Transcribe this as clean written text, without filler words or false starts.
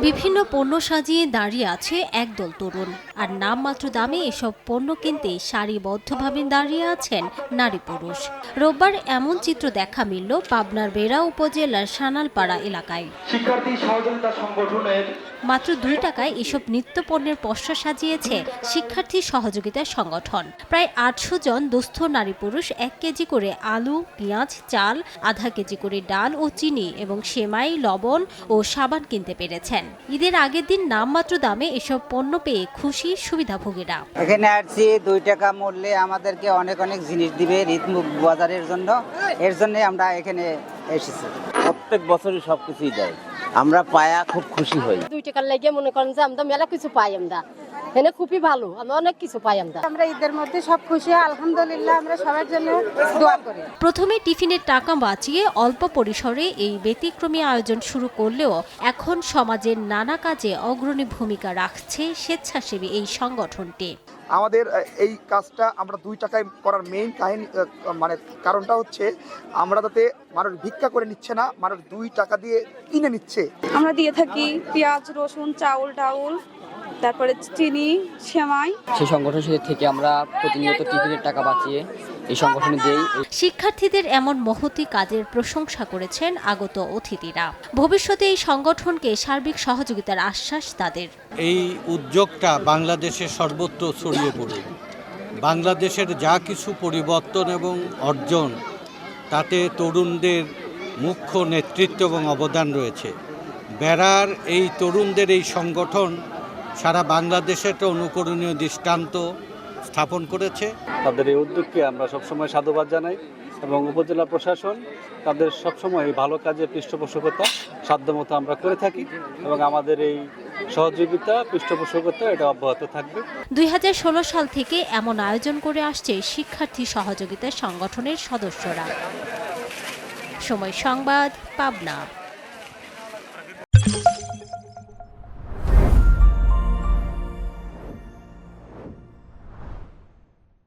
বিভিন্ন পণ্য সাজিয়ে দাঁড়িয়ে আছে একদল তরুণ, আর নামমাত্র দামে এসব পণ্য কিনতে সারিবদ্ধভাবে দাঁড়িয়ে আছেন নারী পুরুষ। রোববার এমন চিত্র দেখা মিলল পাবনার বেড়া উপজেলার সানালপাড়া এলাকায়। শিক্ষার্থী সহযোগিতা সংগঠনের মাত্র 2 টাকায় এসব নিত্যপণ্যের পসরা সাজিয়েছে শিক্ষার্থী সহযোগিতা সংগঠন। প্রায় 800 জন দুস্থ নারী পুরুষ 1 কেজি করে আলু, পেঁয়াজ, চাল, আধা কেজি করে ডাল ও চিনি এবং সেমাই, লবণ ও সাবান কিনতে পেরেছেন। ঈদের আগের দিন নামমাত্র দামে এসব পণ্য পেয়ে খুশি সুবিধাভোগীরা। এখানে আসছি 2 টাকা মূল্যে আমাদেরকে অনেক অনেক জিনিস দিবে ঈদমুখ বাজারের জন্য। এর জন্য আমরা এখানে এসেছি। প্রত্যেক বছরই সবকিছুই দেয়, আমরা পায়া খুব খুশি হই। 2 টাকার লাগে মনে করেন যে আমরা মেলা কিছু পাই, আমরা এখানে খুবই ভালো, আমরা অনেক কিছু পাই। আমরা ঈদের মধ্যে সব খুশি, আলহামদুলিল্লাহ। আমরা সবার জন্য দোয়া করি। প্রথমে টিফিনের টাকা বাঁচিয়ে অল্প পরিসরে এই ব্যতিক্রমী আয়োজন শুরু করলেও এখন সমাজের নানা কাজে অগ্রণী ভূমিকা রাখছে স্বেচ্ছাসেবী এই সংগঠনটি। আমাদের এই কাজটা আমরা 2 টাকায় করার মেইন কাহিনী কারণটা হচ্ছে আমরা যাতে মানুষ ভিক্ষা করে নিচ্ছে না, মানুষ 2 টাকা দিয়ে কিনে নিচ্ছে। আমরা দিয়ে থাকি পেঁয়াজ, রসুন, চাউল, ডাউল, তারপরে চিনি, সেমাই। সেই সংগঠন থেকে আমরা প্রতিনিয়ত টিফিনের টাকা বাঁচিয়ে এই সংগঠনে দেই। শিক্ষার্থীদের এমন মহতী কাজের প্রশংসা করেছেন আগত অতিথিরা। ভবিষ্যতে এই সংগঠনকে সার্বিক সহযোগিতার আশ্বাস তাদের। এই উদ্যোগটা বাংলাদেশের সর্বত্র ছড়িয়ে পড়ুক। বাংলাদেশের যা কিছু পরিবর্তন এবং অর্জন, তাতে তরুণদের মুখ্য নেতৃত্ব এবং অবদান রয়েছে। বেড়ার এই তরুণদের এই সংগঠন সারা বাংলাদেশে একটা অনুকরণীয় দৃষ্টান্ত স্থাপন করেছে। তাদের এই উদ্যোগকে আমরা সবসময় সাধুবাদ জানাই এবং উপজেলা প্রশাসন তাদের সবসময় এই ভালো কাজে পৃষ্ঠপোষকতা সাধ্যমতো আমরা করে থাকি এবং আমাদের এই সহযোগিতা পৃষ্ঠপোষকতা এটা অব্যাহত থাকবে। 2016 সাল থেকে এমন আয়োজন করে আসছে শিক্ষার্থী সহযোগিতা সংগঠনের সদস্যরা। সময় সংবাদ, পাবনা।